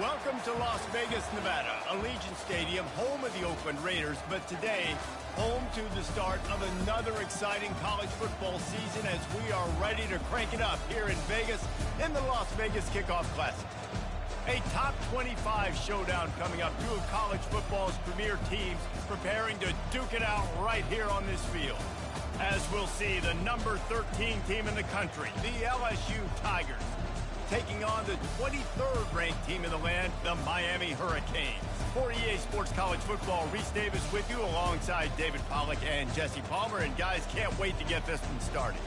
Welcome to Las Vegas, Nevada, Allegiant Stadium, home of the Oakland Raiders, but today, home to the start of another exciting college football season as we are ready to crank it up here in Vegas in the Las Vegas Kickoff Classic. A top 25 showdown coming up, two of college football's premier teams preparing to duke it out right here on this field. As we'll see, the number 13 team in the country, the LSU Tigers, taking on the 23rd ranked team in the land, the Miami Hurricanes. For EA Sports College Football, Reese Davis with you alongside David Pollack and Jesse Palmer. And guys, can't wait to get this one started.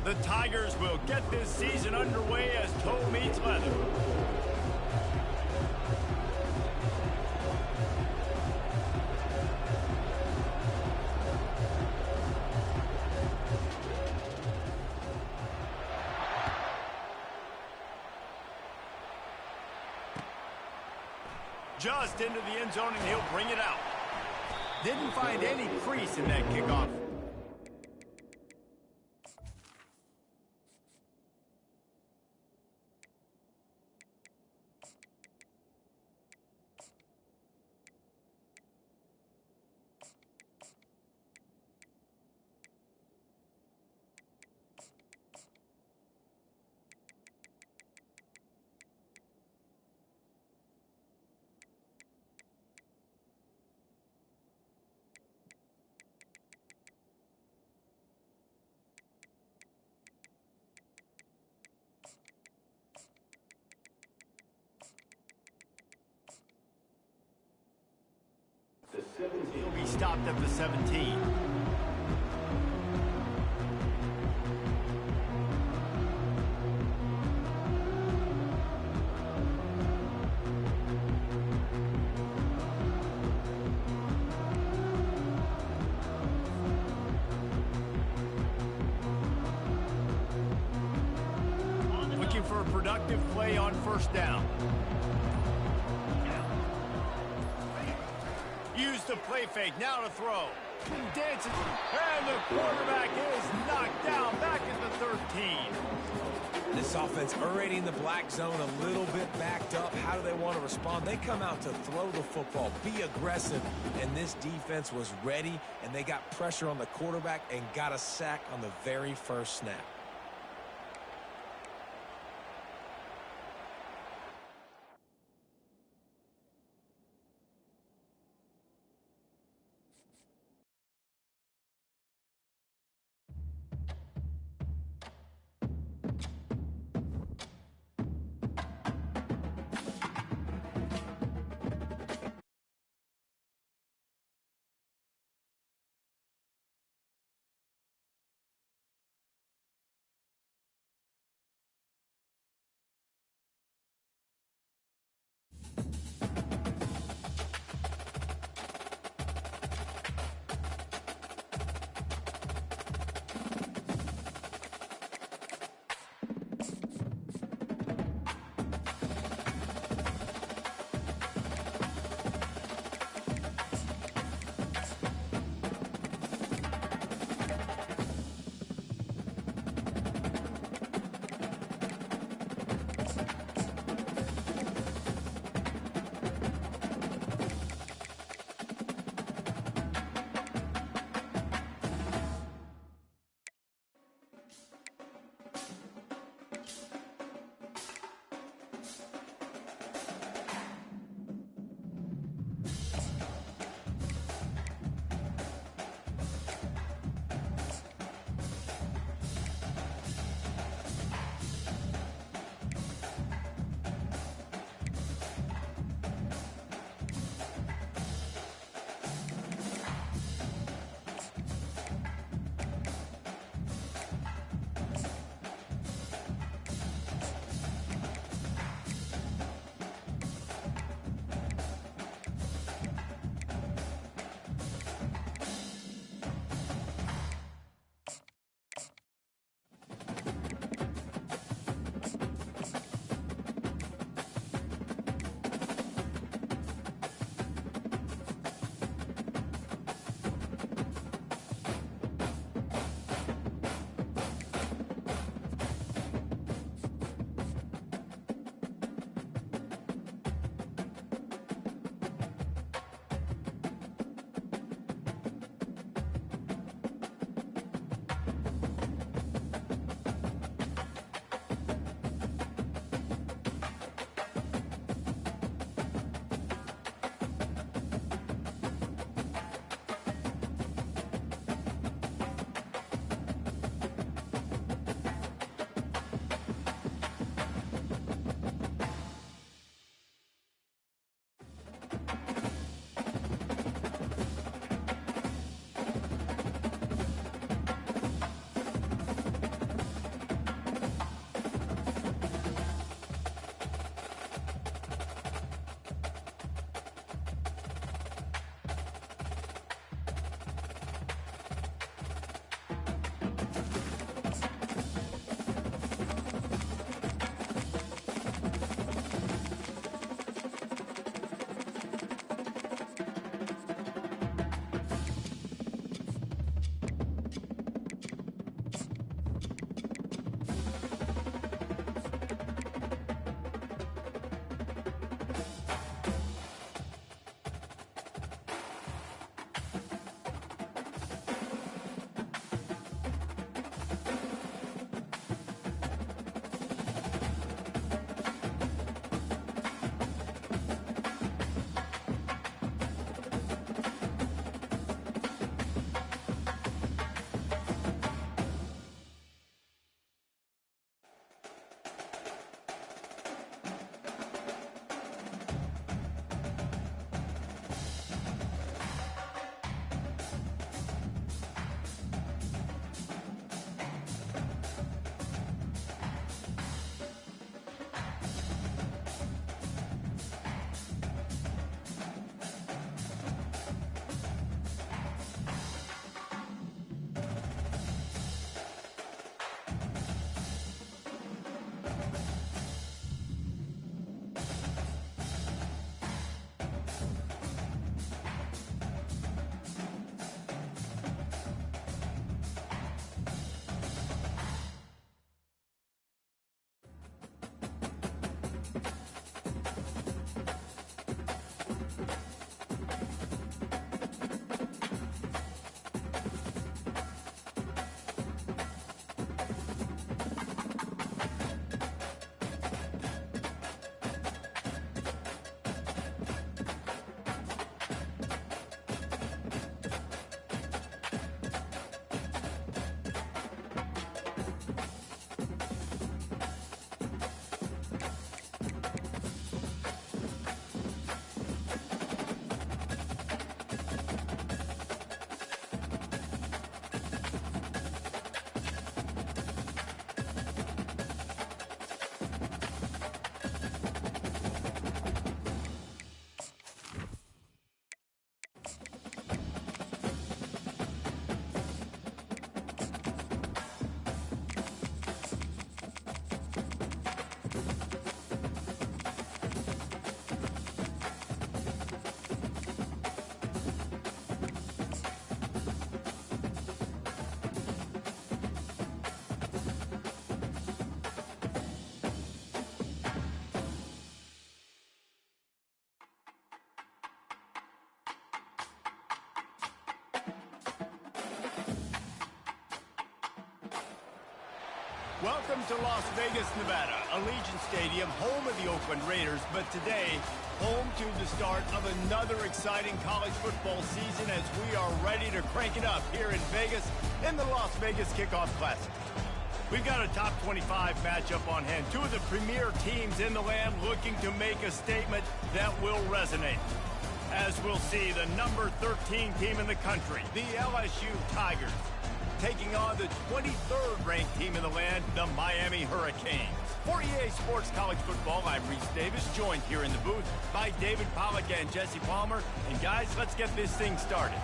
The Tigers will get this season underway as toe meets leather. Just into the end zone, and he'll bring it out. Didn't find any crease in that kickoff. He'll be stopped at the 17. Looking for a productive play on first down. Use the play fake, now to throw. Dances, and the quarterback is knocked down back at the 13. This offense already in the black zone, a little bit backed up. How do they want to respond? They come out to throw the football, be aggressive, and this defense was ready, and they got pressure on the quarterback and got a sack on the very first snap. Welcome to Las Vegas, Nevada, Allegiant Stadium, home of the Oakland Raiders, but today, home to the start of another exciting college football season as we are ready to crank it up here in Vegas in the Las Vegas Kickoff Classic. We've got a top 25 matchup on hand. Two of the premier teams in the land looking to make a statement that will resonate. As we'll see, the number 13 team in the country, the LSU Tigers, taking on the 23rd ranked team in the land, the Miami Hurricanes. For EA Sports College Football, I'm Reese Davis, joined here in the booth by David Pollack and Jesse Palmer. And guys, let's get this thing started.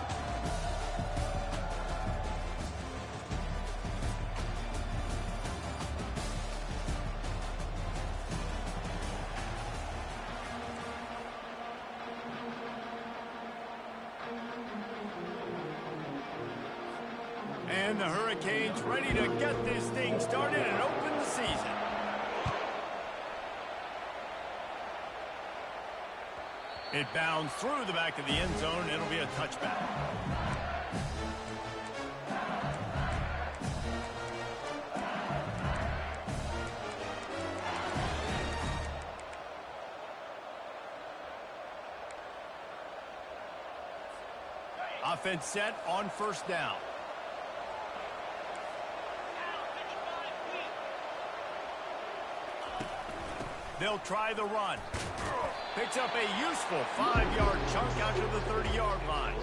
And the Hurricanes ready to get this thing started and open the season. It bounds through the back of the end zone. It'll be a touchback. Offense set on first down. They'll try the run. Picks up a useful 5-yard chunk out to the 30-yard line.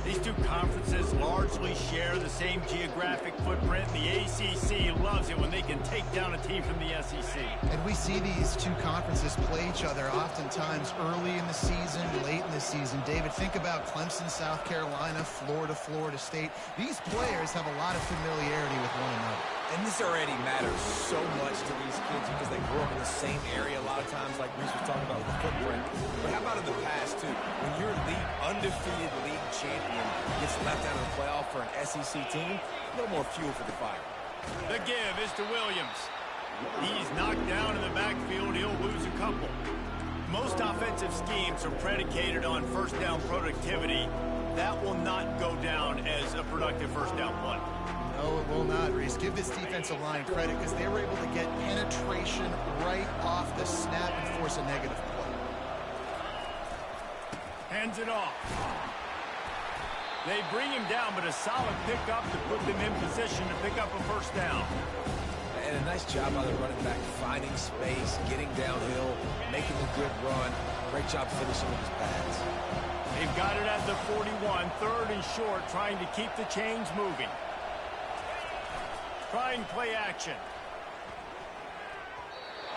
These two conferences largely share the same geographic footprint. The ACC loves it when they can take down a team from the SEC. And we see these two conferences play each other oftentimes early in the season, late in the season. David, think about Clemson, South Carolina, Florida, Florida State. These players have a lot of familiarity with one another. And this already matters so much to these kids because they grew up in the same area a lot of times, like Reese was talking about with the footprint. But how about in the past, too? When your undefeated league champion gets left out of the playoff for an SEC team, a little more fuel for the fire. The give is to Williams. He's knocked down in the backfield. He'll lose a couple. Most offensive schemes are predicated on first down productivity. That will not go down as a productive first down play. No, it will not, Reese. Give this defensive line credit because they were able to get penetration right off the snap and force a negative play. Hands it off. They bring him down, but a solid pickup to put them in position to pick up a first down. And a nice job by the running back, finding space, getting downhill, making a good run. Great job finishing with his pads. They've got it at the 41, third and short, trying to keep the chains moving. Trying play action.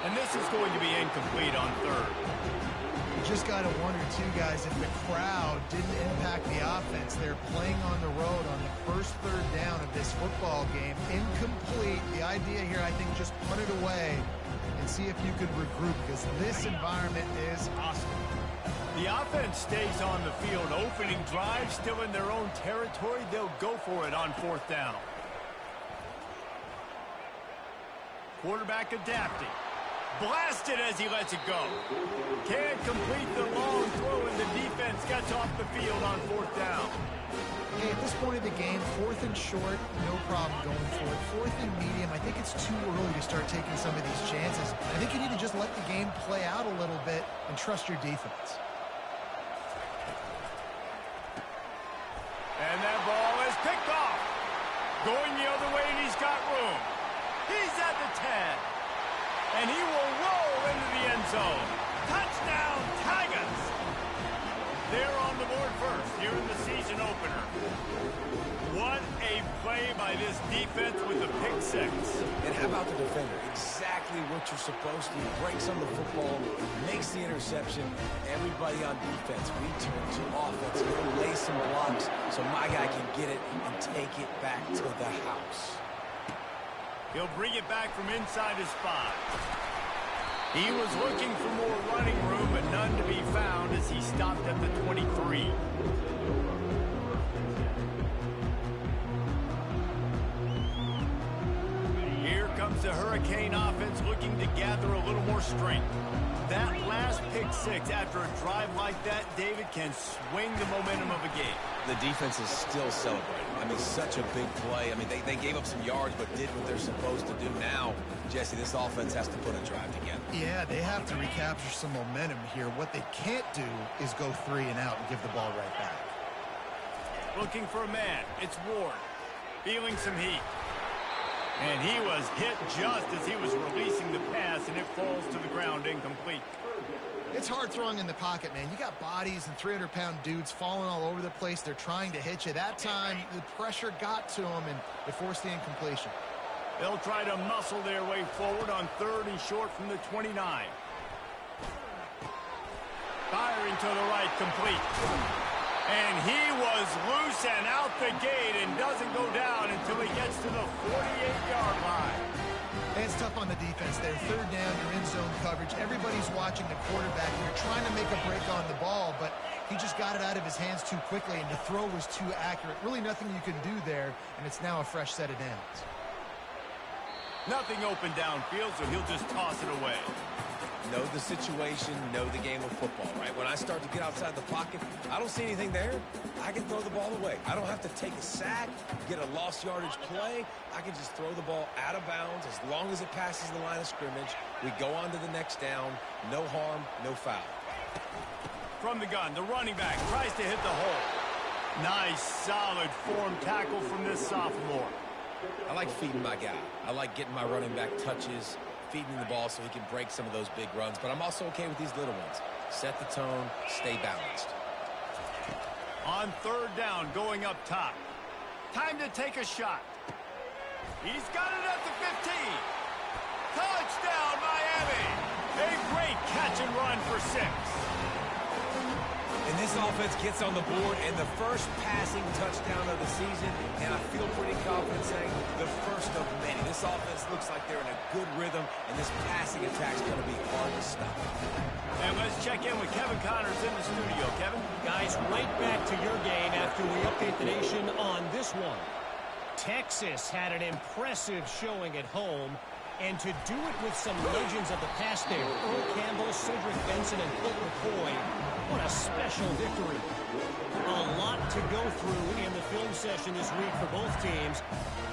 And this is going to be incomplete on third. You just got to wonder, too, guys, if the crowd didn't impact the offense. They're playing on the road on the first third down of this football game. Incomplete. The idea here, I think, just punt it away and see if you could regroup because this environment is hostile. The offense stays on the field. Opening drive, still in their own territory. They'll go for it on fourth down. Quarterback adapting. Blasted as he lets it go. Can't complete the long throw, and the defense gets off the field on fourth down. Okay, at this point of the game, fourth and short, no problem going for it. Fourth and medium, I think it's too early to start taking some of these chances. I think you need to just let the game play out a little bit and trust your defense. And that ball is picked off. Going the other way, and he's got room. He's at the 10. And he will roll into the end zone. Touchdown, Tigers! They're on the board first here in the season opener. What a play by this defense with the pick six. And how about the defender? Exactly what you're supposed to. Breaks on the football, makes the interception. Everybody on defense, we turn to offense. He'll lay some blocks so my guy can get it and take it back to the house. He'll bring it back from inside his 5. He was looking for more running room, but none to be found as he stopped at the 23. Here comes the Hurricane offense looking to gather a little more strength. That last pick six after a drive like that, David, can swing the momentum of a game. The defense is still celebrating. I mean, such a big play. I mean, they gave up some yards but did what they're supposed to do. Now, Jesse, this offense has to put a drive together. Yeah, they have to recapture some momentum here. What they can't do is go 3 and out and give the ball right back. Looking for a man. It's Ward. Feeling some heat. And he was hit just as he was releasing the pass, and it falls to the ground incomplete. It's hard throwing in the pocket, man. You got bodies and 300-pound dudes falling all over the place. They're trying to hit you. That time, the pressure got to them, and it forced the incompletion. They'll try to muscle their way forward on 3rd and short from the 29. Firing to the right, complete. And he was loose and out the gate and doesn't go down until he gets to the 48-yard line. It's tough on the defense there. 3rd down, you're in zone coverage. Everybody's watching the quarterback. You're trying to make a break on the ball, but he just got it out of his hands too quickly, and the throw was too accurate. Really nothing you can do there, and it's now a fresh set of downs. Nothing open downfield, so he'll just toss it away. Know the situation, know the game of football, right? When I start to get outside the pocket, I don't see anything there. I can throw the ball away. I don't have to take a sack, get a lost yardage play. I can just throw the ball out of bounds as long as it passes the line of scrimmage. We go on to the next down. No harm, no foul. From the gun, the running back tries to hit the hole. Nice, solid form tackle from this sophomore. I like feeding my guy. I like getting my running back touches, feeding the ball so he can break some of those big runs. But I'm also okay with these little ones. Set the tone, stay balanced. On 3rd down, going up top. Time to take a shot. He's got it at the 15. Touchdown, Miami. A great catch and run for 6. And this offense gets on the board, and the first passing touchdown of the season, and I feel pretty confident saying the first of many. This offense looks like they're in a good rhythm, and this passing attack's going to be hard to stop. And let's check in with Kevin Connors in the studio. Kevin? Guys, right back to your game after we update the nation on this one. Texas had an impressive showing at home, and to do it with some legends of the past there, Earl Campbell, Cedric Benson, and Colt McCoy, what a special victory. A lot to go through in the film session this week for both teams,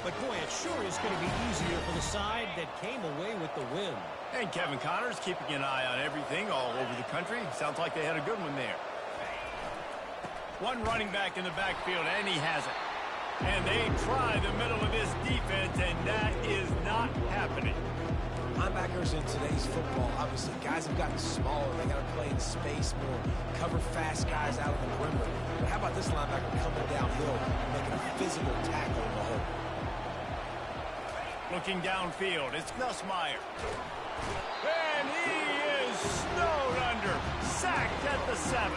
but boy, it sure is going to be easier for the side that came away with the win. And Kevin Connors keeping an eye on everything all over the country. Sounds like they had a good one there. One running back in the backfield, and he has it. And they try the middle of this defense, and that is not happening. Linebackers in today's football, obviously, guys have gotten smaller. They got to play in space more, cover fast guys out of the perimeter. But how about this linebacker coming downhill, making a physical tackle in the hole? Looking downfield, it's Nussmeier. And he is snowed under, sacked at the 7.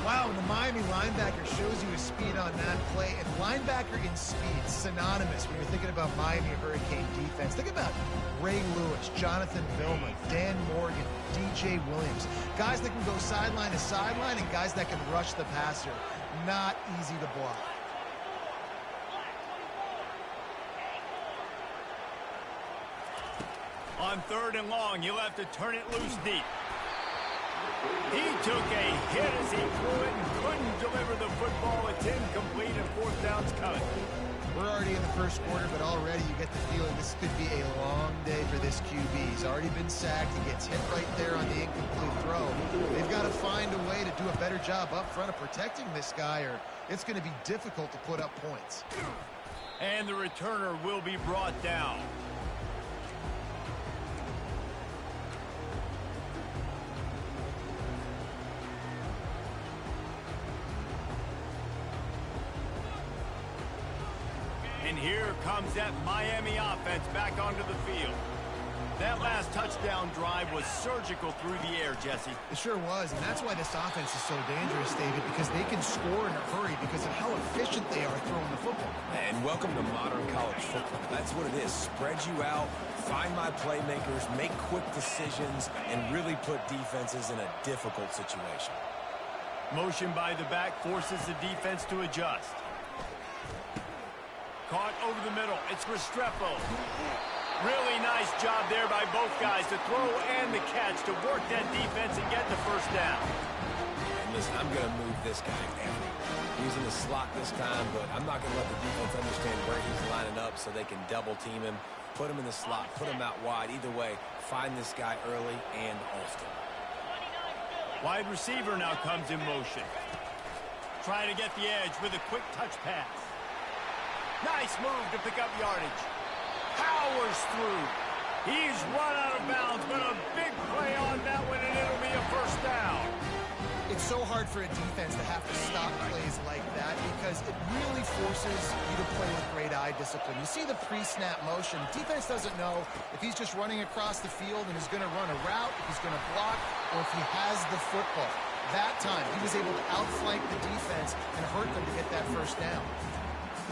Wow, and the Miami linebacker shows you his speed on that play. And linebacker in speed, synonymous when you're thinking about Miami Hurricane defense. Think about Ray Lewis, Jonathan Vilma, Dan Morgan, DJ Williams. Guys that can go sideline to sideline and guys that can rush the passer. Not easy to block. On 3rd and long, you'll have to turn it loose deep. He took a hit as he threw it and couldn't deliver the football. It's incomplete and 4th down's coming. We're already in the first quarter, but already you get the feeling this could be a long day for this QB. He's already been sacked. He gets hit right there on the incomplete throw. They've got to find a way to do a better job up front of protecting this guy, or it's going to be difficult to put up points. And the returner will be brought down. And here comes that Miami offense back onto the field. That last touchdown drive was surgical through the air, Jesse. It sure was, and that's why this offense is so dangerous, David, because they can score in a hurry because of how efficient they are throwing the football. And welcome to modern college football. That's what it is. Spread you out, find my playmakers, make quick decisions, and really put defenses in a difficult situation. Motion by the back forces the defense to adjust. Caught over the middle. It's Restrepo. Really nice job there by both guys to throw and the catch to work that defense and get the first down. And listen, I'm going to move this guy down. He's in the slot this time, but I'm not going to let the defense understand where he's lining up so they can double team him, put him in the slot, put him out wide. Either way, find this guy early and often. Wide receiver now comes in motion. Trying to get the edge with a quick touch pass. Nice move to pick up yardage. Powers through. He's run out of bounds, but a big play on that one, and it'll be a first down. It's so hard for a defense to have to stop plays like that because it really forces you to play with great eye discipline. You see the pre-snap motion. Defense doesn't know if he's just running across the field and is going to run a route, if he's going to block, or if he has the football. That time, he was able to outflank the defense and hurt them to get that first down.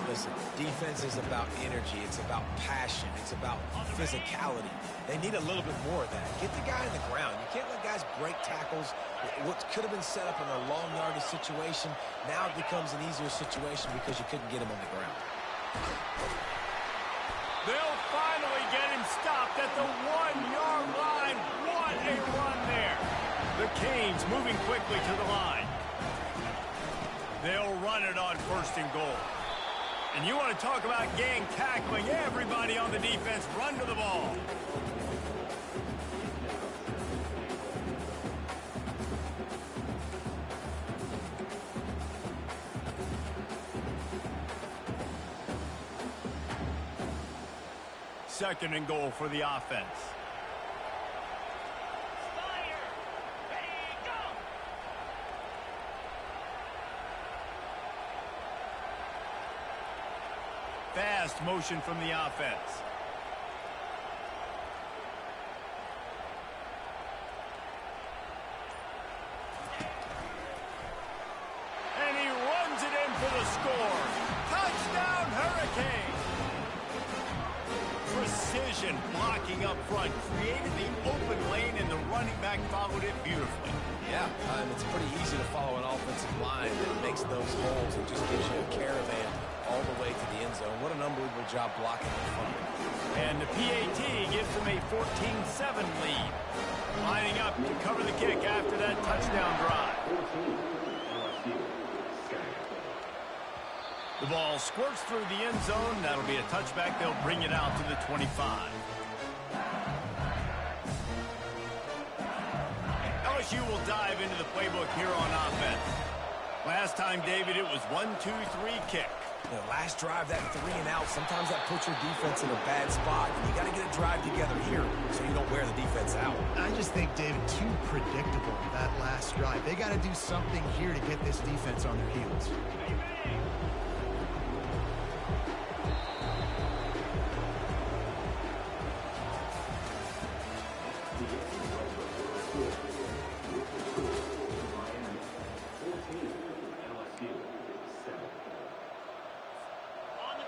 Listen, defense is about energy. It's about passion. It's about physicality. They need a little bit more of that. Get the guy on the ground. You can't let guys break tackles. What could have been set up in a long yardage situation, now it becomes an easier situation because you couldn't get him on the ground. They'll finally get him stopped at the 1-yard line. What a run there. The Canes moving quickly to the line. They'll run it on first and goal. And you want to talk about gang tackling, everybody on the defense run to the ball. Second and goal for the offense. Fast motion from the offense. And he runs it in for the score. Touchdown, Hurricane! Precision blocking up front created the open lane, and the running back followed it beautifully. Yeah, it's pretty easy to follow an offensive line that makes those holes and just gives you a caravan all the way to the end zone. What an unbelievable job blocking the front. And the PAT gives them a 14-7 lead. Lining up to cover the kick after that touchdown drive. The ball squirts through the end zone. That'll be a touchback. They'll bring it out to the 25. LSU will dive into the playbook here on offense. Last time, David, it was 1-2-3 kick. The last drive, that 3 and out, sometimes that puts your defense in a bad spot. And you got to get a drive together here so you don't wear the defense out. I just think, David, too predictable, that last drive. They got to do something here to get this defense on their heels.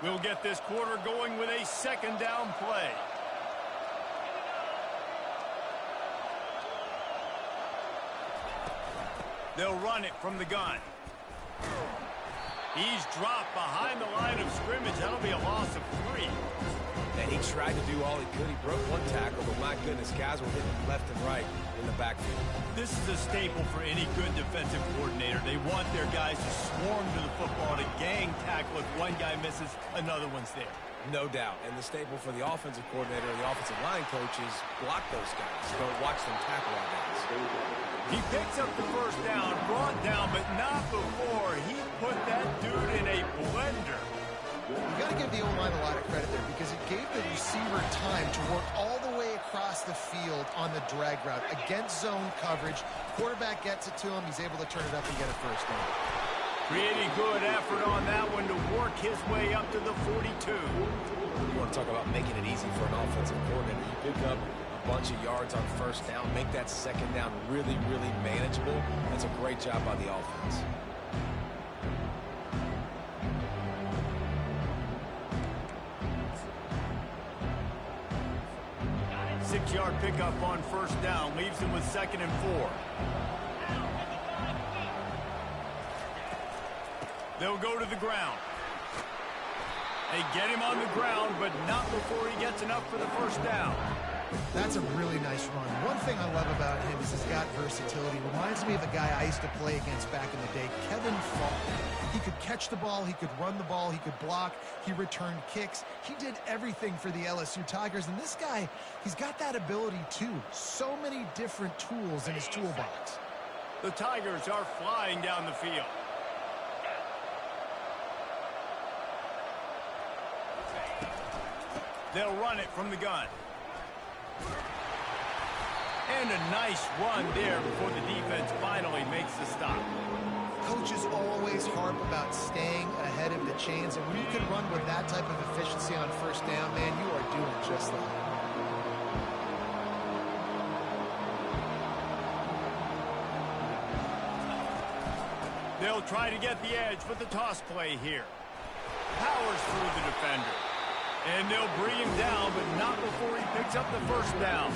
We'll get this quarter going with a second down play. They'll run it from the gun. He's dropped behind the line of scrimmage. That'll be a loss of 3. And he tried to do all he could. He broke one tackle, but my goodness, guys were hitting left and right in the backfield. This is a staple for any good defensive coordinator. They want their guys to swarm to the football, to gang tackle. If one guy misses, another one's there. No doubt. And the staple for the offensive coordinator or the offensive line coaches, block those guys. Don't watch them tackle our guys. He picks up the first down, brought down, but not before he put that dude in a blender. You got to give the O-line a lot of credit there because it gave the receiver time to work all the way across the field on the drag route against zone coverage. Quarterback gets it to him. He's able to turn it up and get a first down. Pretty good effort on that one to work his way up to the 42. You want to talk about making it easy for an offensive coordinator. You pick up a bunch of yards on first down, make that second down really, really manageable. That's a great job by the offense. Six-yard pickup on first down leaves him with 2nd and 4. They'll go to the ground. They get him on the ground, but not before he gets enough for the first down. That's a really nice run. One thing I love about him is he's got versatility. Reminds me of a guy I used to play against back in the day, Kevin Faulk. He could catch the ball, he could run the ball, he could block, he returned kicks. He did everything for the LSU Tigers, and this guy, he's got that ability too. So many different tools in his toolbox. The Tigers are flying down the field. They'll run it from the gun. And a nice run there before the defense finally makes the stop. Coaches always harp about staying ahead of the chains, and when you can run with that type of efficiency on first down, man, you are doing just that. They'll try to get the edge with the toss play here. Powers through the defender. And they'll bring him down, but not before he picks up the first down.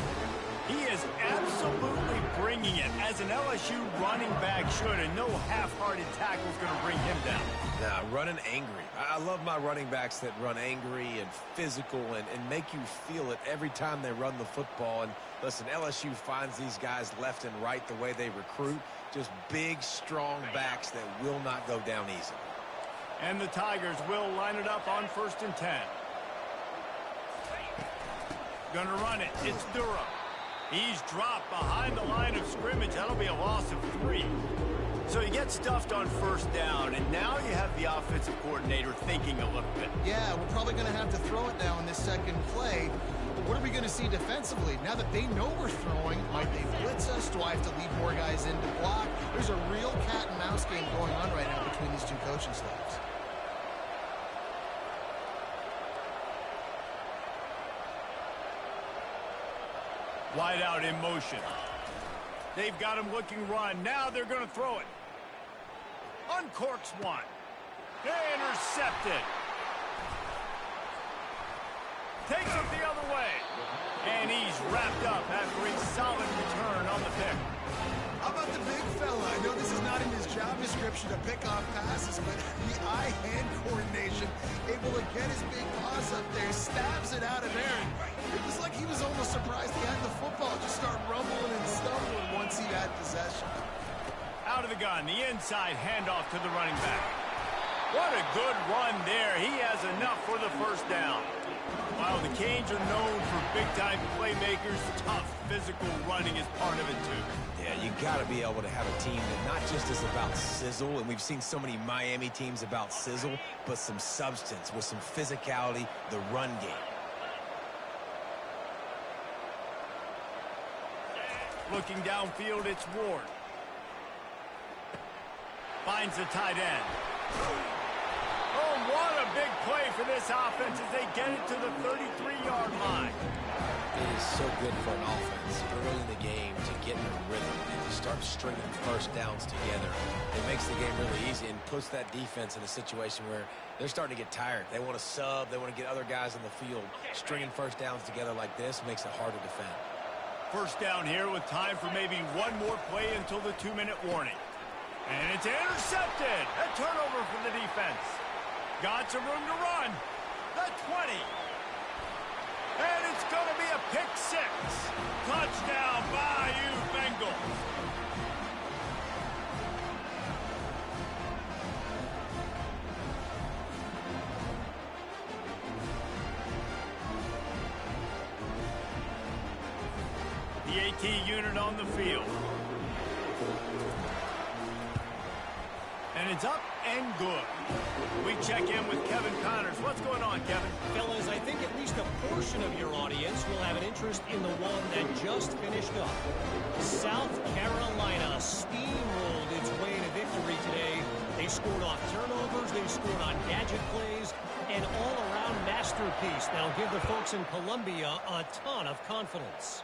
He is absolutely bringing it, as an LSU running back should, and no half-hearted tackle is going to bring him down. Nah, running angry. I love my running backs that run angry and physical and make you feel it every time they run the football. And listen, LSU finds these guys left and right the way they recruit. Just big, strong backs that will not go down easily. And the Tigers will line it up on 1st and 10. Gonna run it. It's Durham. He's dropped behind the line of scrimmage. That'll be a loss of 3. So he gets stuffed on first down, and now you have the offensive coordinator thinking a little bit. Yeah, we're probably going to have to throw it now in this second play. But what are we going to see defensively? Now that they know we're throwing, might they blitz us? Do I have to lead more guys in to block? There's a real cat and mouse game going on right now between these two coaching staffs. Wide out in motion. They've got him looking run. Now they're going to throw it. Uncorks one. Intercepted. Takes it the other way. And he's wrapped up after a solid return on the pick. How about the big fella? I know this is not in his job description to pick off passes, but the eye-hand coordination, able to get his big paws up there, stabs it out of there. It was like he was almost surprised he had the football. Just start rumbling and stumbling once he had possession. Out of the gun, the inside handoff to the running back. What a good run there. He has enough for the first down. While the Canes are known for big-time playmakers, tough physical running is part of it, too. Yeah, you got to be able to have a team that not just is about sizzle, and we've seen so many Miami teams about sizzle, but some substance with some physicality, the run game. Looking downfield, it's Ward. Finds the tight end. Oh, what a big play for this offense as they get it to the 33-yard line. It is so good for an offense early in the game to get in a rhythm and to start stringing first downs together. It makes the game really easy and puts that defense in a situation where they're starting to get tired. They want to sub. They want to get other guys on the field. Stringing first downs together like this makes it hard to defend. First down here with time for maybe one more play until the 2-minute warning. And it's intercepted. A turnover for the defense. Got some room to run. The 20. And it's going to be a pick 6. Touchdown, Bayou Bengals. The AT unit on the field. And it's up and good. We check in with Kevin Connors. What's going on, Kevin? Fellas, I think at least a portion of your audience will have an interest in the one that just finished up. South Carolina steamrolled its way to victory today. They scored off turnovers, they scored on gadget plays, an all-around masterpiece. That'll give the folks in Columbia a ton of confidence.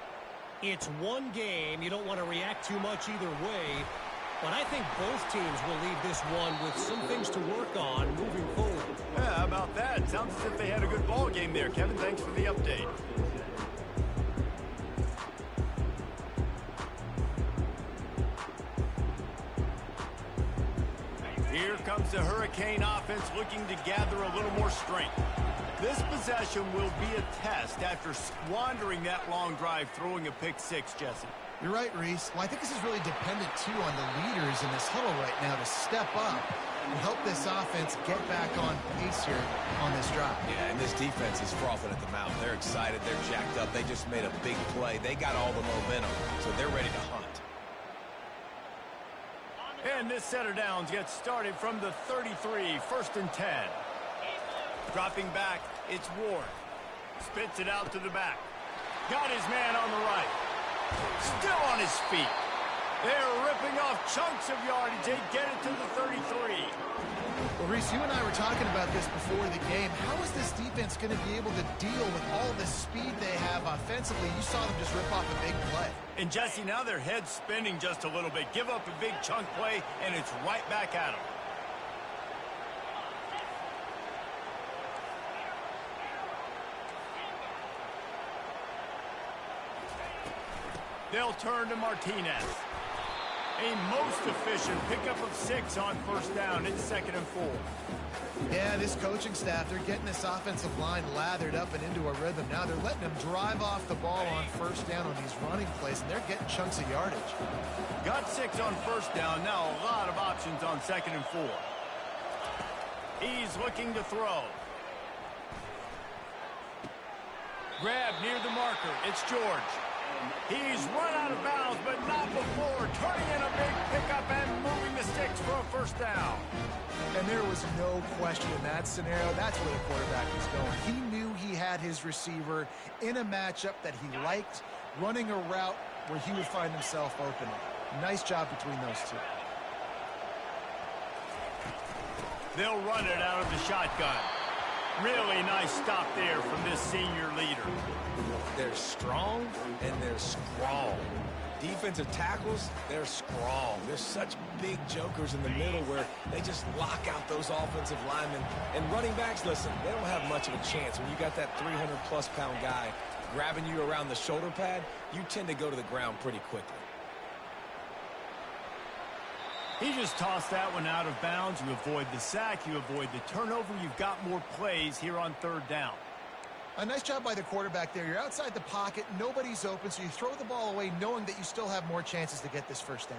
It's one game. You don't want to react too much either way. But I think both teams will leave this one with some things to work on moving forward. Yeah, how about that? Sounds as if they had a good ball game there. Kevin, thanks for the update. Here comes the Hurricane offense looking to gather a little more strength. This possession will be a test after squandering that long drive throwing a pick six, Jesse. You're right, Reese. Well, I think this is really dependent, too, on the leaders in this huddle right now to step up and help this offense get back on pace here on this drive. Yeah, and this defense is frothing at the mouth. They're excited. They're jacked up. They just made a big play. They got all the momentum, so they're ready to hunt. And this set of downs gets started from the 33, 1st and 10. Dropping back, it's Ward. Spits it out to the back. Got his man on the right. Still on his feet. They're ripping off chunks of yardage. They get it to the 33. Well, Reese, you and I were talking about this before the game. How is this defense going to be able to deal with all the speed they have offensively? You saw them just rip off a big play. And, Jesse, now their head's spinning just a little bit. Give up a big chunk play, and it's right back at them. They'll turn to Martinez. A most efficient pickup of 6 on 1st down. It's 2nd and 4. Yeah, this coaching staff, they're getting this offensive line lathered up and into a rhythm. Now they're letting them drive off the ball on 1st down on these running plays, and they're getting chunks of yardage. Got 6 on 1st down. Now a lot of options on 2nd and 4. He's looking to throw. Grab near the marker. It's George. He's run out of bounds, but not before. Turning in a big pickup and moving the sticks for a 1st down. And there was no question in that scenario. That's where the quarterback was going. He knew he had his receiver in a matchup that he liked, running a route where he would find himself open. Nice job between those two. They'll run it out of the shotgun. Really nice stop there from this senior leader. They're strong and they're strong. Defensive tackles, they're strong. They're such big jokers in the middle where they just lock out those offensive linemen. And running backs, listen, they don't have much of a chance. When you got that 300-plus pound guy grabbing you around the shoulder pad, you tend to go to the ground pretty quickly. He just tossed that one out of bounds. You avoid the sack. You avoid the turnover. You've got more plays here on 3rd down. A nice job by the quarterback there. You're outside the pocket. Nobody's open, so you throw the ball away knowing that you still have more chances to get this 1st down.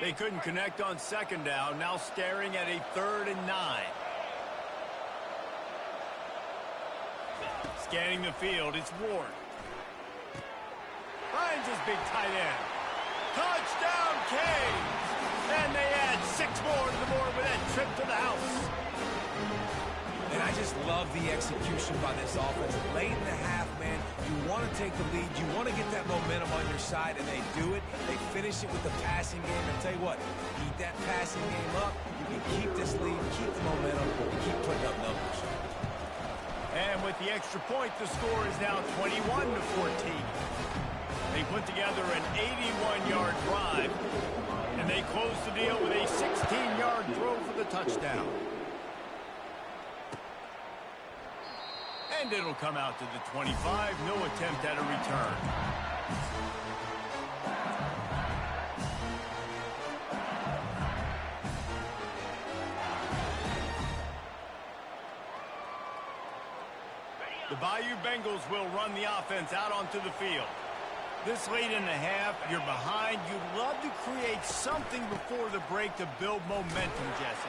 They couldn't connect on 2nd down. Now staring at a 3rd and 9. Scanning the field, it's Ward. Finds his big tight end. Touchdown, Canes! And they add 6 more to the board with that trip to the house. And I just love the execution by this offense. Late in the half, man, you want to take the lead. You want to get that momentum on your side, and they do it. They finish it with the passing game. And tell you what, keep that passing game up. You can keep this lead, keep the momentum, and keep putting up numbers. And with the extra point, the score is now 21-14. They put together an 81-yard drive, and they close the deal with a 16-yard throw for the touchdown. And it'll come out to the 25. No attempt at a return. The Bayou Bengals will run the offense out onto the field. This late in the half, you're behind. You'd love to create something before the break to build momentum, Jesse.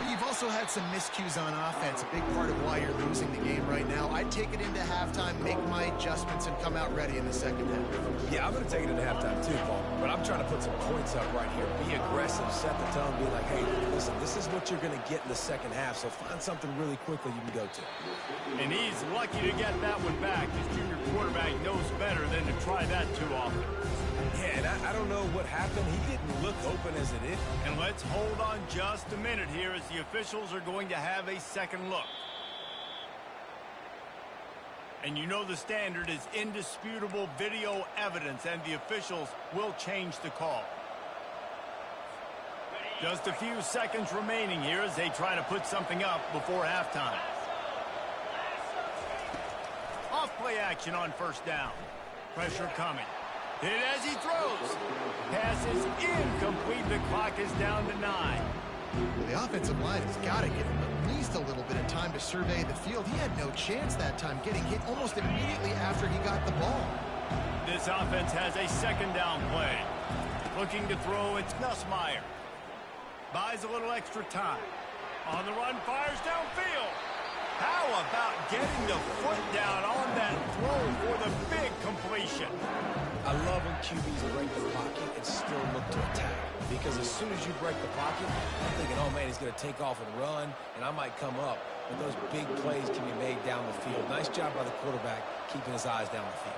You've also had some miscues on offense, a big part of why you're losing the game right now. I'd take it into halftime, make my adjustments, and come out ready in the 2nd half. Yeah, I'm going to take it into halftime too, Paul. But I'm trying to put some points up right here. Be aggressive, set the tone, be like, hey, listen, this is what you're going to get in the 2nd half, so find something really quickly you can go to. And he's lucky to get that one back. His junior quarterback knows better than to try that too often. Yeah, and I don't know what happened. He didn't look open as it is. And let's hold on just a minute here as the officials are going to have a second look. And you know the standard is indisputable video evidence, and the officials will change the call. Just a few seconds remaining here as they try to put something up before halftime. Off play action on 1st down. Pressure coming. Hit as he throws. Pass is incomplete. The clock is down to 9. The offensive line has got to give him at least a little bit of time to survey the field. He had no chance that time, getting hit almost immediately after he got the ball. This offense has a second down play. Looking to throw, it's Nussmeier. Buys a little extra time. On the run, fires downfield. How about getting the foot down on that throw for the big completion? I love when QBs break the pocket and still look to attack. Because as soon as you break the pocket, I'm thinking, oh, man, he's going to take off and run, and I might come up. But those big plays can be made down the field. Nice job by the quarterback keeping his eyes down the field.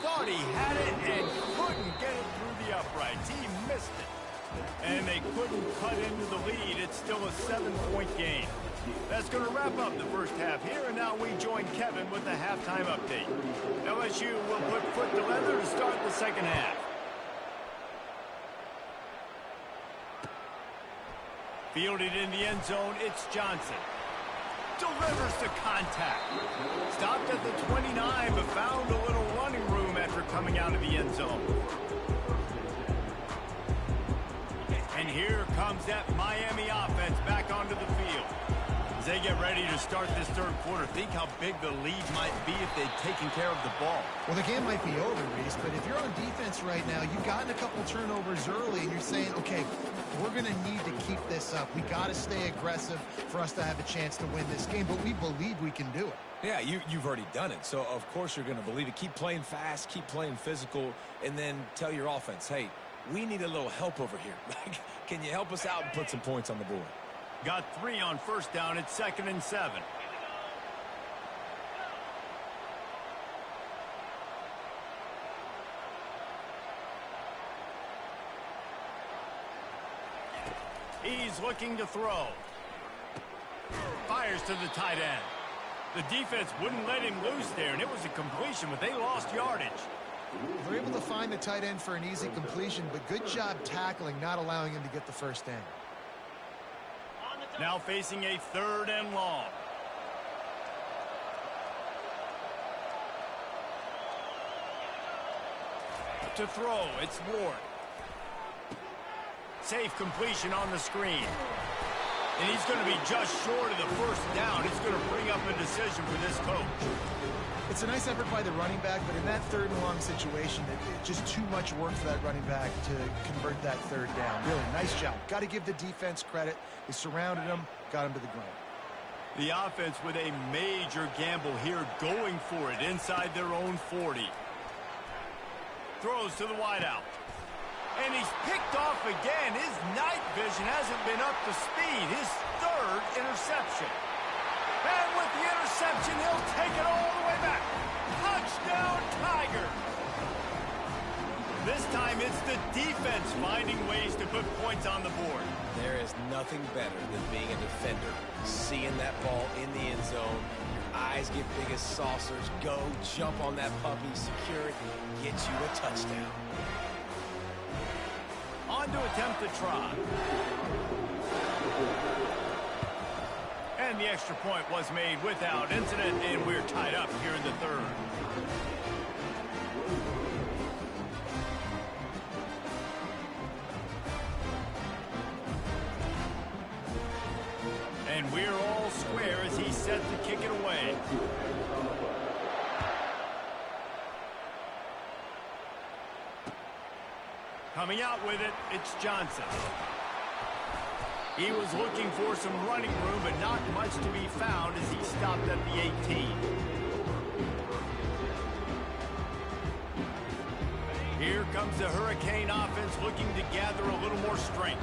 Thought he had it and couldn't get it through the uprights. He missed it. And they couldn't cut into the lead. It's still a 7-point game. That's going to wrap up the first half here, and now we join Kevin with the halftime update. LSU will put foot to leather to start the second half. Fielded in the end zone, it's Johnson. Delivers to contact. Stopped at the 29, but found a little running room after coming out of the end zone. And here comes that Miami offense back onto the field. As they get ready to start this third quarter, think how big the lead might be if they'd taken care of the ball. Well, the game might be over, Reese, but if you're on defense right now, you've gotten a couple turnovers early, and you're saying, okay, we're going to need to keep this up. We got to stay aggressive for us to have a chance to win this game, but we believe we can do it. Yeah, you've already done it, so of course you're going to believe it. Keep playing fast, keep playing physical, and then tell your offense, hey, we need a little help over here. Can you help us out and put some points on the board? Got 3 on first down. It's 2nd and 7. He's looking to throw. Fires to the tight end. The defense wouldn't let him loose there, and it was a completion, but they lost yardage. They're able to find the tight end for an easy completion, but good job tackling, not allowing him to get the first down. Now facing a 3rd and long. To throw, it's Ward. Safe completion on the screen. And he's going to be just short of the first down. It's going to bring up a decision for this coach. It's a nice effort by the running back, but in that 3rd and long situation, it's just too much work for that running back to convert that 3rd down. Really, nice job. Got to give the defense credit. They surrounded him, got him to the ground. The offense with a major gamble here, going for it inside their own 40. Throws to the wideout. And he's picked off again. His night vision hasn't been up to speed. His 3rd interception. And with the interception, he'll take it all the way back. Touchdown, Tiger. This time it's the defense finding ways to put points on the board. There is nothing better than being a defender. Seeing that ball in the end zone, your eyes get big as saucers. Go, jump on that puppy, secure it, get you a touchdown. On to attempt the try. And the extra point was made without incident, and we're tied up here in the 3rd. And we're all square as he's set to kick it away. Coming out with it, it's Johnson. He was looking for some running room, but not much to be found as he stopped at the 18. Here comes the Hurricane offense looking to gather a little more strength.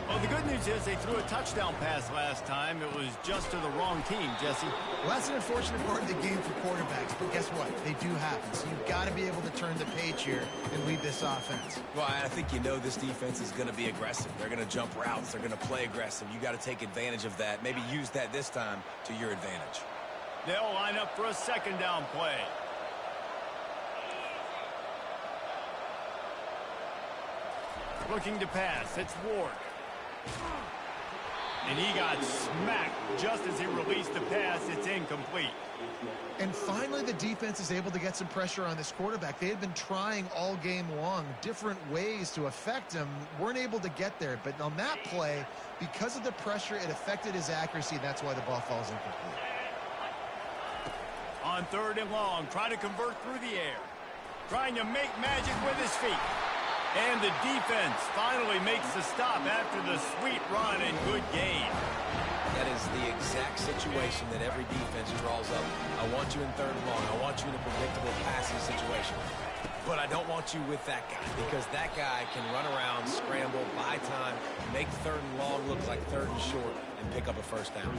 Well, the good news is they threw a touchdown pass last time. It was just to the wrong team, Jesse. Well, that's an unfortunate part of the game for quarterbacks, but guess what? They do happen. So you've got to be able to turn the page here and lead this offense. Well, I think you know this defense is going to be aggressive. They're going to jump routes. They're going to play aggressive. You got to take advantage of that. Maybe use that this time to your advantage. They'll line up for a 2nd down play. Looking to pass. It's Ward. And he got smacked just as he released the pass. It's incomplete. And finally, the defense is able to get some pressure on this quarterback. They had been trying all game long different ways to affect him. Weren't able to get there. But on that play, because of the pressure, it affected his accuracy. That's why the ball falls incomplete. On 3rd and long, trying to convert through the air. Trying to make magic with his feet. And the defense finally makes the stop after the sweet run and good gain. That is the exact situation that every defense draws up. I want you in 3rd and long. I want you in a predictable passing situation. But I don't want you with that guy, because that guy can run around, scramble, buy time, make 3rd and long look like 3rd and short, and pick up a 1st down.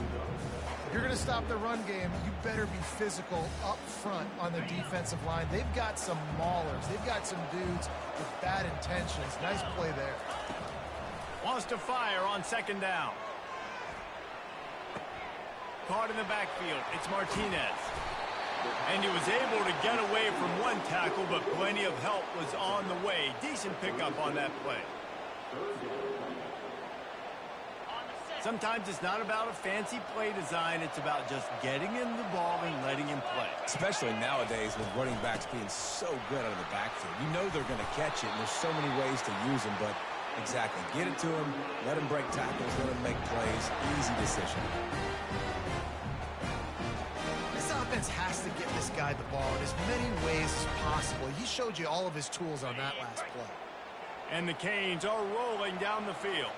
If you're going to stop the run game, you better be physical up front on the defensive line. They've got some maulers. They've got some dudes with bad intentions. Nice play there. Wants to fire on 2nd down. Caught in the backfield. It's Martinez. And he was able to get away from one tackle, but plenty of help was on the way. Decent pickup on that play. Sometimes it's not about a fancy play design. It's about just getting him the ball and letting him play. Especially nowadays with running backs being so good out of the backfield. You know they're going to catch it, and there's so many ways to use them, but exactly. Get it to him, let him break tackles, let him make plays. Easy decision. This offense has to get this guy the ball in as many ways as possible. He showed you all of his tools on that last play. And the Canes are rolling down the field.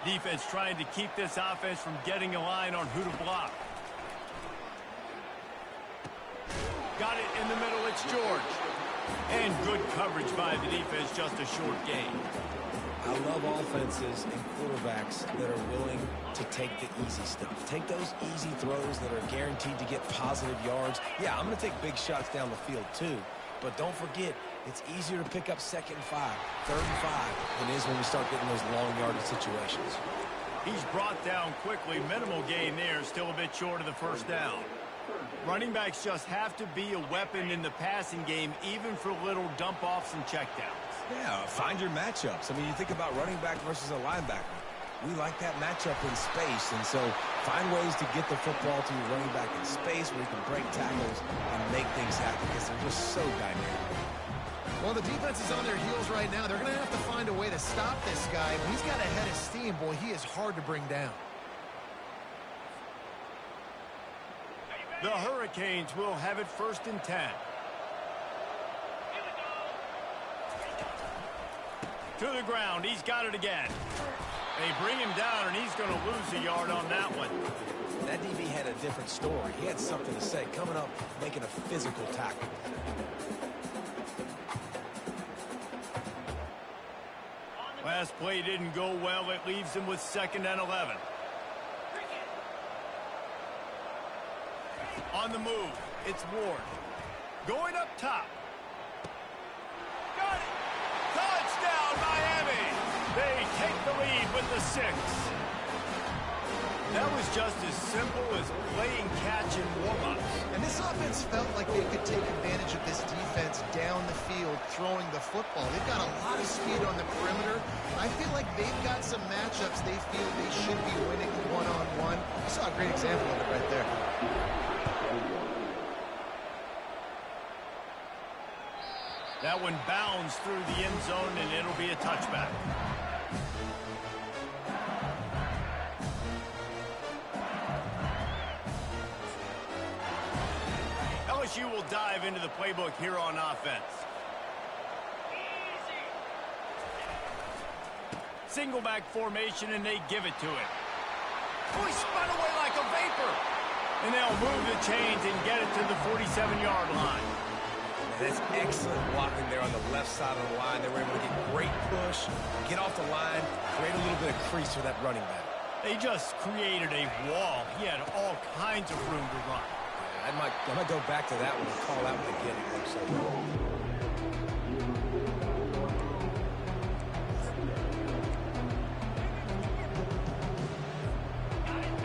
Defense trying to keep this offense from getting a line on who to block. Got it in the middle. It's George. And good coverage by the defense, just a short gain. I love offenses and quarterbacks that are willing to take the easy stuff. Take those easy throws that are guaranteed to get positive yards. Yeah, I'm going to take big shots down the field too. But don't forget, it's easier to pick up 2nd and 5, 3rd and 5 than it is when we start getting those long yardage situations. He's brought down quickly. Minimal gain there. Still a bit short of the 1st down. Running backs just have to be a weapon in the passing game, even for little dump-offs and checkdowns. Yeah, find your matchups. I mean, you think about running back versus a linebacker. We like that matchup in space, and so find ways to get the football to your running back in space where you can break tackles and make things happen, because they're just so dynamic. Well, the defense is on their heels right now. They're going to have to find a way to stop this guy. When he's got a head of steam, boy, he is hard to bring down. The Hurricanes will have it 1st and 10. To the ground. He's got it again. They bring him down, and he's going to lose a yard on that one. That DB had a different story. He had something to say, coming up, making a physical tackle. Last play didn't go well. It leaves him with 2nd and 11. On the move, it's Ward. Going up top. Got it! Touchdown, Miami! They take the lead with the 6. That was just as simple as playing catch and warm-ups. And this offense felt like they could take advantage of this defense down the field throwing the football. They've got a lot of speed on the perimeter. I feel like they've got some matchups they feel they should be winning one-on-one. You saw a great example of it right there. That one bounds through the end zone, and it'll be a touchback. LSU will dive into the playbook here on offense. Single back formation, and they give it to him. Oh, he spun away like a vapor. And they'll move the chains and get it to the 47-yard line. That's excellent blocking there on the left side of the line. They were able to get great push, get off the line, create a little bit of crease for that running back. They just created a wall. He had all kinds of room to run. I might go back to that one and call that one again.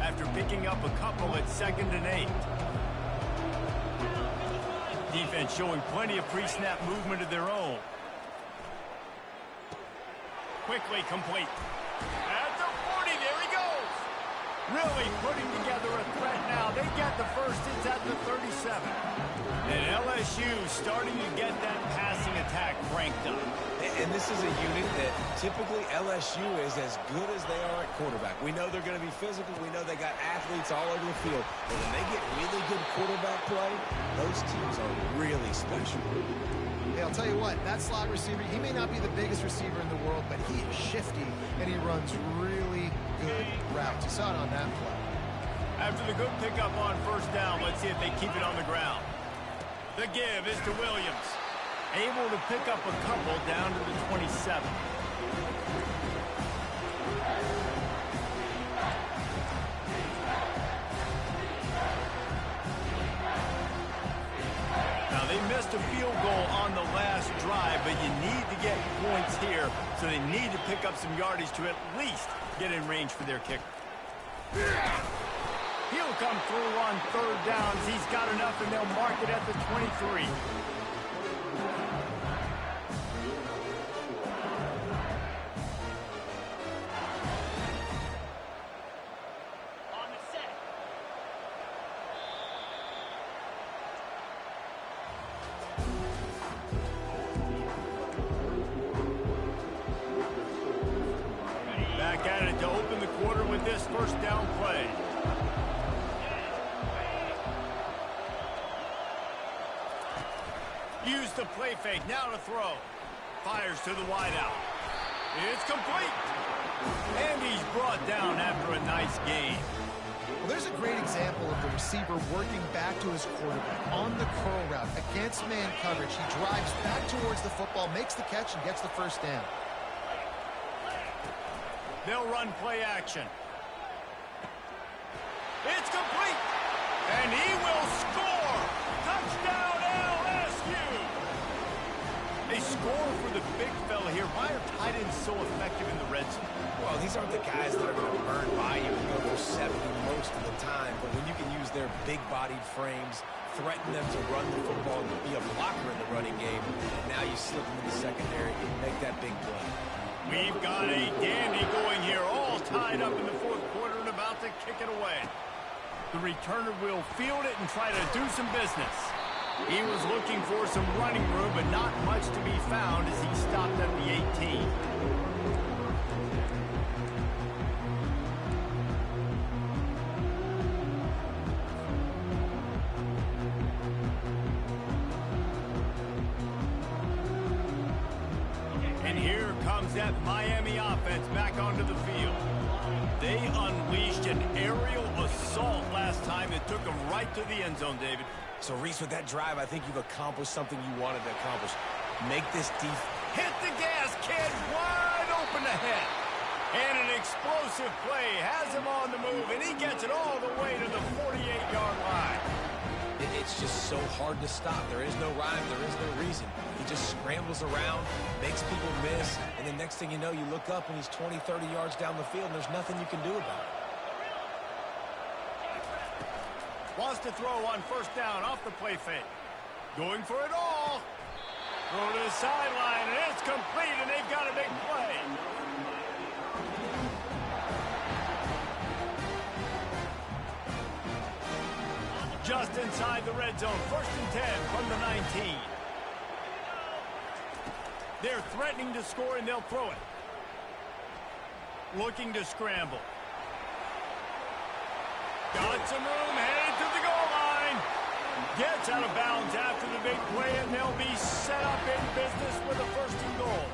After picking up a couple at 2nd and 8. Defense showing plenty of pre-snap movement of their own. Quickly complete. At the 40, there he goes. Really putting together a threat now. They get the first. It's at the 37. And LSU starting to get that passing attack cranked up. And this is a unit that typically LSU is as good as they are at quarterback. We know they're going to be physical. We know they got athletes all over the field. But when they get really good quarterback play, those teams are really special. Hey, I'll tell you what, that slot receiver, he may not be the biggest receiver in the world, but he is shifty, and he runs really good routes. You saw it on that play. After the good pickup on first down, let's see if they keep it on the ground. The give is to Williams. Able to pick up a couple down to the 27. Now, they missed a field goal on the last drive, but you need to get points here, so they need to pick up some yardage to at least get in range for their kicker. He'll come through on third downs. He's got enough, and they'll mark it at the 23. Back at it to open the quarter with this first down play. Use the play fake, now to throw. Fires to the wideout. It's complete. And he's brought down after a nice gain. Well, there's a great example of the receiver working back to his quarterback on the curl route against man coverage. He drives back towards the football, makes the catch, and gets the first down. They'll run play action. It's complete. And he will score. Touchdown LSU. They score for the big fella here. Why are tight ends so effective in the red zone? Well, these aren't the guys that are going to burn by you and go for 70 most of the time. But when you can use their big-bodied frames, threaten them to run the football and be a blocker in the running game, now you slip them in the secondary and make that big play. We've got a dandy going here, all tied up in the fourth quarter and about to kick it away. The returner will field it and try to do some business. He was looking for some running room, but not much to be found as he stopped at the 18. And here comes that Miami offense back onto the field. They unleashed an aerial assault last time. It took them right to the end zone, David. So, Reese, with that drive, I think you've accomplished something you wanted to accomplish. Make this defense. Hit the gas, kid. Wide open ahead. And an explosive play has him on the move, and he gets it all the way to the 48-yard line. It's just so hard to stop. There is no rhyme. There is no reason. He just scrambles around, makes people miss, and the next thing you know, you look up and he's 20, 30 yards down the field, and there's nothing you can do about it. Wants to throw on first down off the play fake. Going for it all. Throw to the sideline, and it's complete, and they've got a big play. Just inside the red zone, 1st and 10 from the 19. They're threatening to score, and they'll throw it. Looking to scramble. Got some room, headed to the goal line. Gets out of bounds after the big play, and they'll be set up in business with a 1st and goal.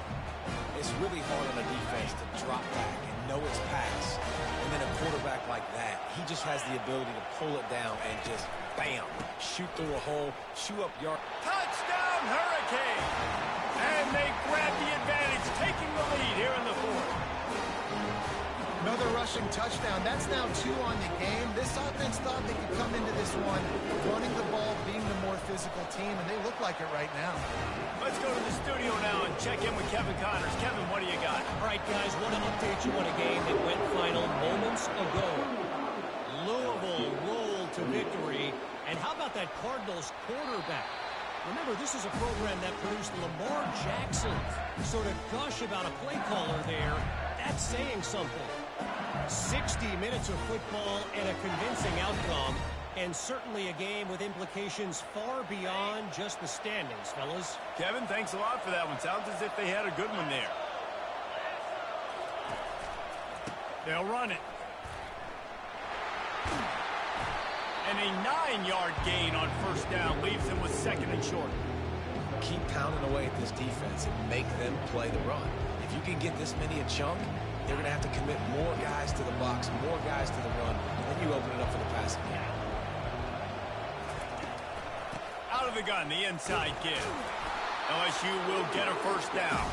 It's really hard on a defense to drop back and know it's pass. And then a quarterback like that, he just has the ability to pull it down and just, bam, shoot through a hole, shoot up yard. Touchdown, Hurricane! And they grab the advantage, taking the lead here in the 4th. Another rushing touchdown. That's now 2 on the game. This offense thought they could come into this one running the ball, being the more physical team, and they look like it right now. Let's go to the studio now and check in with Kevin Connors. Kevin, what do you got? All right, guys, want to update you on a game that went final moments ago. Louisville rolled to victory. And how about that Cardinals quarterback? Remember, this is a program that produced Lamar Jackson. Sort of gush about a play caller there. That's saying something. 60 minutes of football and a convincing outcome, and certainly a game with implications far beyond just the standings, fellas. Kevin, thanks a lot for that one. Sounds as if they had a good one there. They'll run it. And a 9-yard gain on first down leaves them with 2nd and short. Keep pounding away at this defense and make them play the run. If you can get this many a chunk, they're going to have to commit more guys to the box, more guys to the run, and then you open it up for the passing game. Out of the gun, the inside give. LSU will get a first down.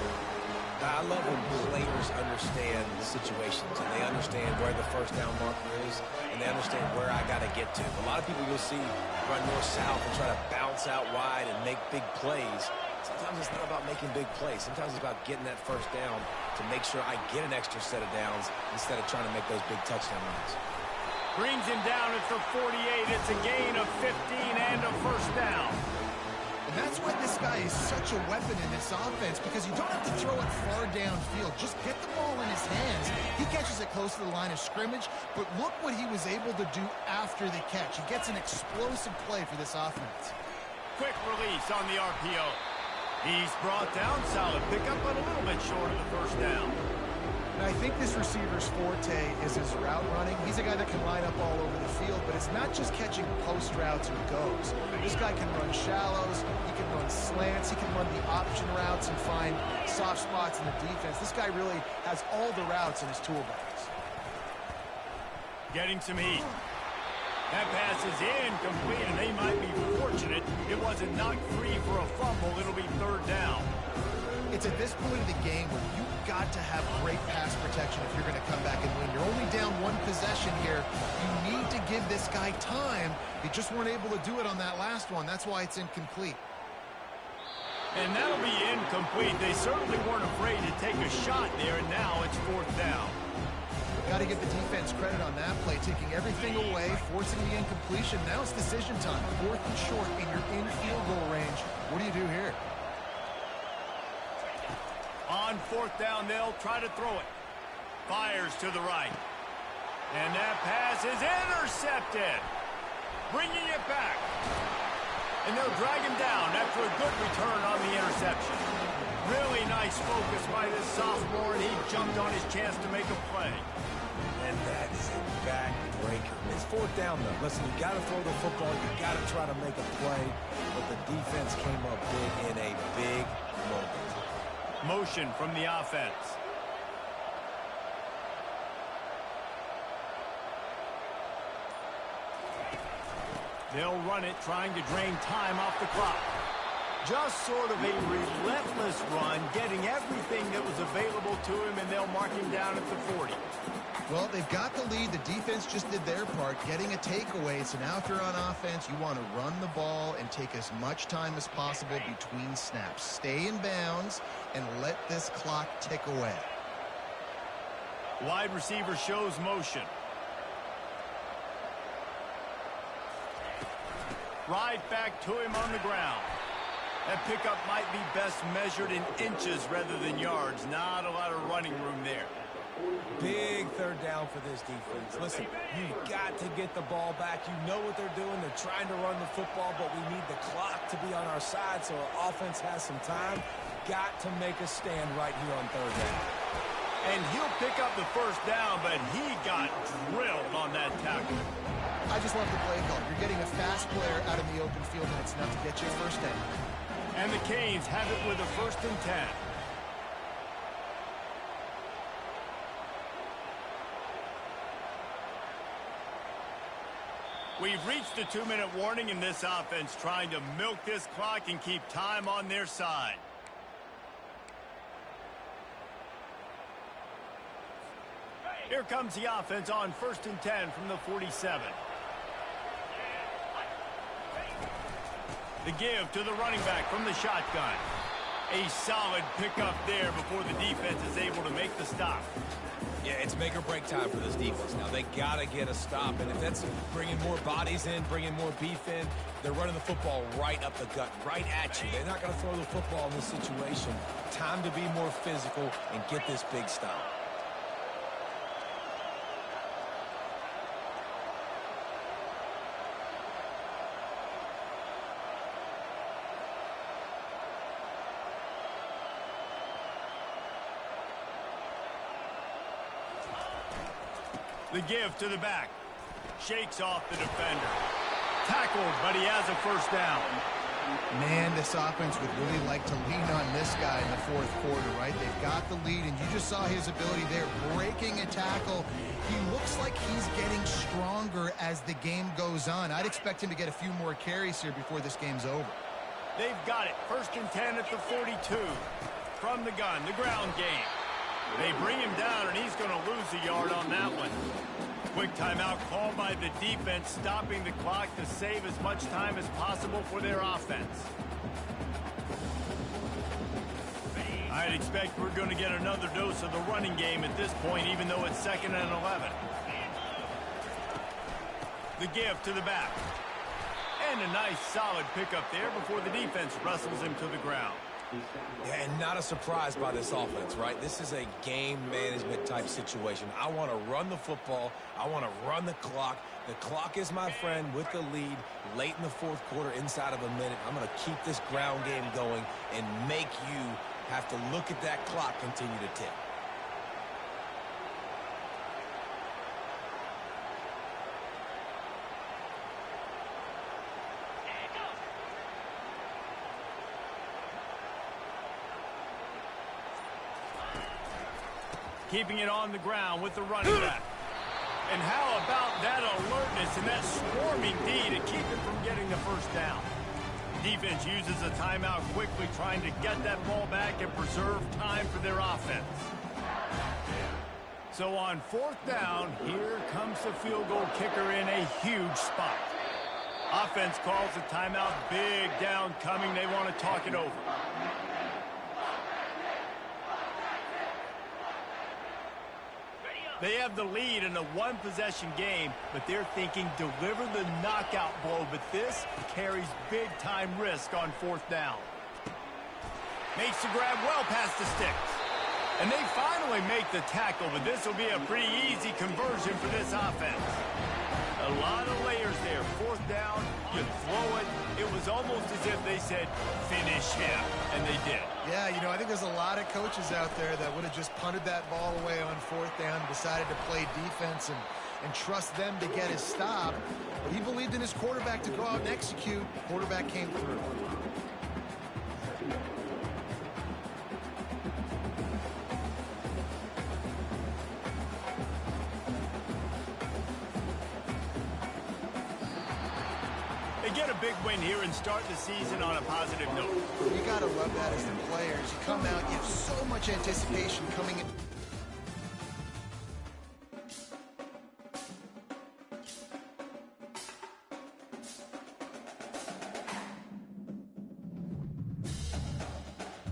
I love when players understand the situations and they understand where the first down marker is and they understand where I got to get to. A lot of people you'll see run north-south and try to bounce out wide and make big plays. Sometimes it's not about making big plays. Sometimes it's about getting that first down to make sure I get an extra set of downs instead of trying to make those big touchdown runs. Brings him down at the 48. It's a gain of 15 and a first down. And that's why this guy is such a weapon in this offense, because you don't have to throw it far downfield. Just get the ball in his hands. He catches it close to the line of scrimmage, but look what he was able to do after the catch. He gets an explosive play for this offense. Quick release on the RPO. He's brought down. Solid pickup, but a little bit short of the first down. And I think this receiver's forte is his route running. He's a guy that can line up all over the field, but it's not just catching post routes or goes. This guy can run shallows, he can run slants, he can run the option routes and find soft spots in the defense. This guy really has all the routes in his toolbox. Getting some heat. That pass is incomplete, and they might be fortunate it wasn't knocked free for a fumble. It'll be 3rd down. It's at this point of the game where you've got to have great pass protection if you're going to come back and win. You're only down 1 possession here. You need to give this guy time. You just weren't able to do it on that last one. That's why it's incomplete. And that'll be incomplete. They certainly weren't afraid to take a shot there, and now it's 4th down. Got to give the defense credit on that play, taking everything away, forcing the incompletion. Now it's decision time. 4th and short, and you're in field goal range. What do you do here? On 4th down, they'll try to throw it. Fires to the right. And that pass is intercepted. Bringing it back. And they'll drag him down after a good return on the interception. Really nice focus by this sophomore, and he jumped on his chance to make a play. And that is a backbreaker. It's 4th down, though. Listen, you got to throw the football. You got to try to make a play. But the defense came up big in a big moment. Motion from the offense. They'll run it, trying to drain time off the clock. Just sort of a relentless run, getting everything that was available to him, and they'll mark him down at the 40. Well, they've got the lead. The defense just did their part, getting a takeaway. So now if you're on offense, you want to run the ball and take as much time as possible between snaps. Stay in bounds and let this clock tick away. Wide receiver shows motion. Right back to him on the ground. That pickup might be best measured in inches rather than yards. Not a lot of running room there. Big 3rd down for this defense. Listen, you got to get the ball back. You know what they're doing. They're trying to run the football, but we need the clock to be on our side so our offense has some time. Got to make a stand right here on 3rd down. And he'll pick up the first down, but he got drilled on that tackle. I just love the play call. You're getting a fast player out in the open field, and it's enough to get you a first down. And the Canes have it with a 1st and 10. We've reached the 2-minute warning in this offense, trying to milk this clock and keep time on their side. Here comes the offense on 1st and 10 from the 47. The give to the running back from the shotgun. A solid pickup there before the defense is able to make the stop. Yeah, it's make or break time for this defense now. They got to get a stop, and if that's bringing more bodies in, bringing more beef in, they're running the football right up the gut, right at you. They're not going to throw the football in this situation. Time to be more physical and get this big stop. The give to the back. Shakes off the defender. Tackled, but he has a first down. Man, this offense would really like to lean on this guy in the fourth quarter, right? They've got the lead, and you just saw his ability there, breaking a tackle. He looks like he's getting stronger as the game goes on. I'd expect him to get a few more carries here before this game's over. They've got it. 1st and 10 at the 42. From the gun, the ground game. They bring him down, and he's going to lose a yard on that one. Quick timeout called by the defense, stopping the clock to save as much time as possible for their offense. I'd expect we're going to get another dose of the running game at this point, even though it's 2nd and 11. The give to the back. And a nice solid pickup there before the defense wrestles him to the ground. Yeah, and not a surprise by this offense, right? This is a game management type situation. I want to run the football. I want to run the clock. The clock is my friend with the lead late in the fourth quarter, inside of a minute. I'm going to keep this ground game going and make you have to look at that clock continue to tick. Keeping it on the ground with the running back. And how about that alertness and that swarming D to keep it from getting the first down? Defense uses a timeout quickly, trying to get that ball back and preserve time for their offense. So on 4th down, here comes the field goal kicker in a huge spot. Offense calls a timeout, big down coming. They want to talk it over. They have the lead in a one-possession game, but they're thinking deliver the knockout blow, but this carries big-time risk on 4th down. Makes the grab well past the sticks. And they finally make the tackle, but this will be a pretty easy conversion for this offense. A lot of layers there. 4th down, you throw it. It was almost as if they said, finish him, and they did. Yeah, you know, I think there's a lot of coaches out there that would have just punted that ball away on 4th down, decided to play defense and trust them to get his stop. But he believed in his quarterback to go out and execute. Quarterback came through. Get a big win here and start the season on a positive note. You got to love that as the players. You come out, you have so much anticipation coming in.